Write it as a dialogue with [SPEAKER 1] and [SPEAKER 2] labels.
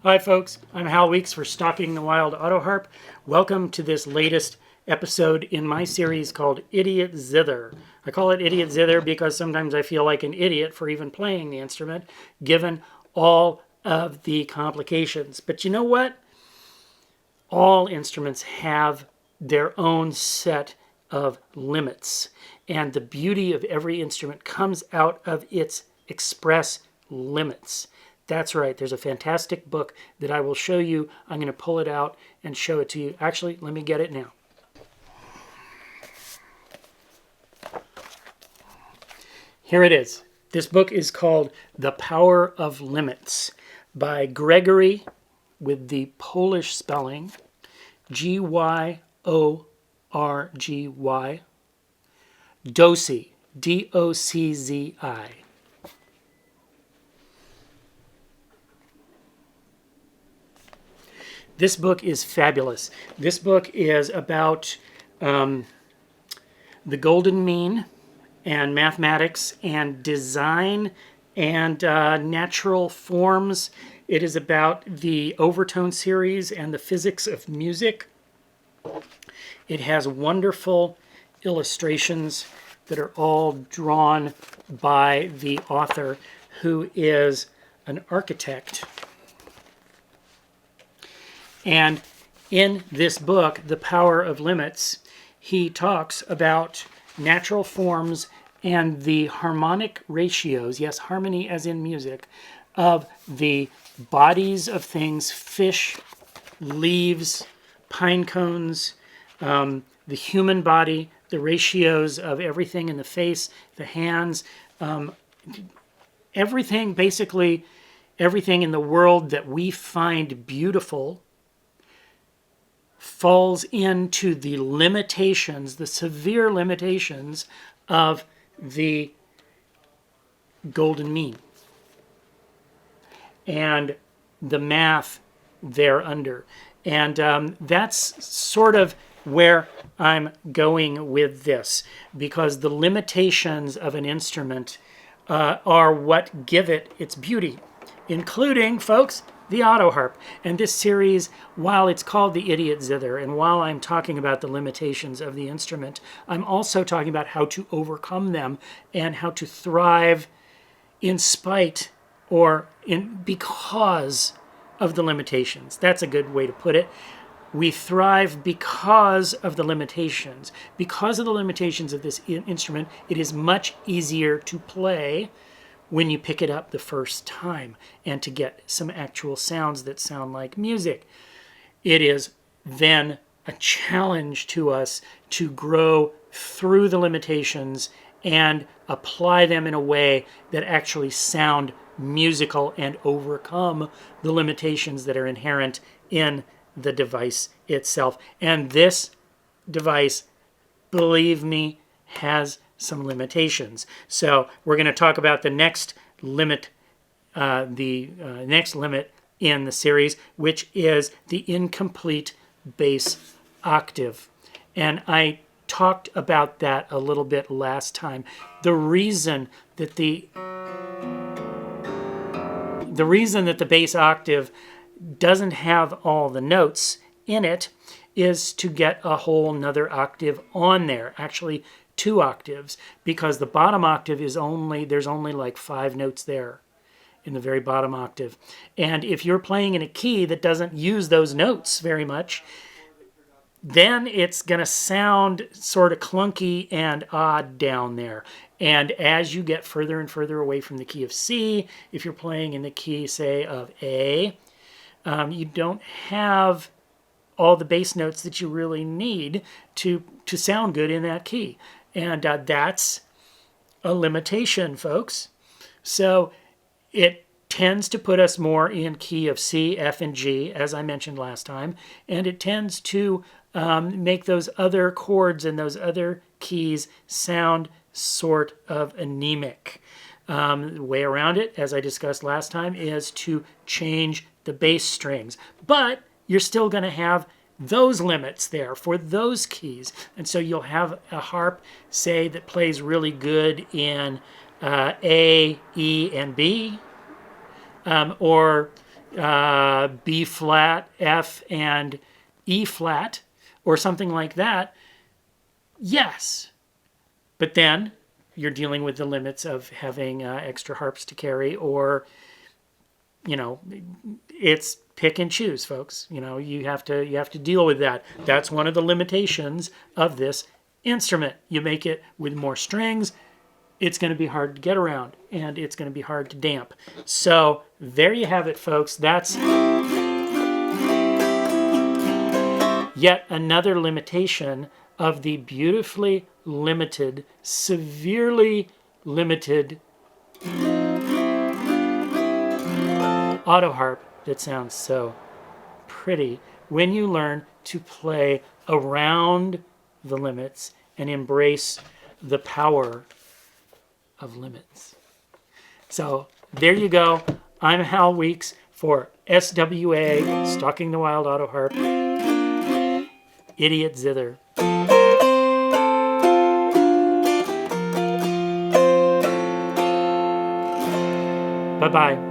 [SPEAKER 1] Hi folks, I'm Hal Weeks for Stalking the Wild Autoharp. Welcome to this latest episode in my series called Idiot Zither. I call it Idiot Zither because sometimes I feel like an idiot for even playing the instrument, given all of the complications. But you know what? All instruments have their own set of limits, and the beauty of every instrument comes out of its express limits. That's right, there's a fantastic book that I will show you. I'm going to pull it out and show it to you. Actually, let me get it now. Here it is. This book is called The Power of Limits by Gregory, with the Polish spelling, Gyorgy, Doczzi, Doczzi. This book is fabulous. This book is about the golden mean and mathematics and design and natural forms. It is about the overtone series and the physics of music. It has wonderful illustrations that are all drawn by the author, who is an architect. And in this book, The Power of Limits, he talks about natural forms and the harmonic ratios, yes, harmony as in music, of the bodies of things, fish, leaves, pine cones, the human body, the ratios of everything in the face, the hands, everything, basically everything in the world that we find beautiful falls into the limitations, the severe limitations of the golden mean and the math thereunder. And that's sort of where I'm going with this, because the limitations of an instrument are what give it its beauty, including, folks, the Autoharp. And this series, while it's called the Idiot Zither, and while I'm talking about the limitations of the instrument, I'm also talking about how to overcome them and how to thrive in spite or because of the limitations. That's a good way to put it. We thrive because of the limitations. Because of the limitations of this instrument, it is much easier to play when you pick it up the first time and to get some actual sounds that sound like music. It is then a challenge to us to grow through the limitations and apply them in a way that actually sound musical and overcome the limitations that are inherent in the device itself. And this device, believe me, has some limitations. So we're going to talk about the next limit, next limit in the series, which is the incomplete bass octave. And I talked about that a little bit last time. The reason that the bass octave doesn't have all the notes in it is to get a whole nother octave on there. Actually, 2 octaves, because the bottom octave is there's only like 5 notes there in the very bottom octave. And if you're playing in a key that doesn't use those notes very much, then it's going to sound sort of clunky and odd down there. And as you get further and further away from the key of C, if you're playing in the key, say, of A, you don't have all the bass notes that you really need to sound good in that key. And that's a limitation, folks. So it tends to put us more in key of C, F, and G, as I mentioned last time. And it tends to make those other chords and those other keys sound sort of anemic. The way around it, as I discussed last time, is to change the bass strings. But you're still going to have those limits there for those keys. And so you'll have a harp, say, that plays really good in A, E, and B, or B flat, F, and E flat, or something like that, yes. But then you're dealing with the limits of having extra harps to carry, or, you know, it's pick and choose, folks. You know, you have to deal with that. That's one of the limitations of this instrument. You make it with more strings, it's going to be hard to get around, and it's going to be hard to damp. So there you have it, folks. That's yet another limitation of the beautifully limited, severely limited Autoharp that sounds so pretty when you learn to play around the limits and embrace the power of limits. So there you go. I'm Hal Weeks for SWA, Stalking the Wild Autoharp, Idiot Zither. Bye-bye.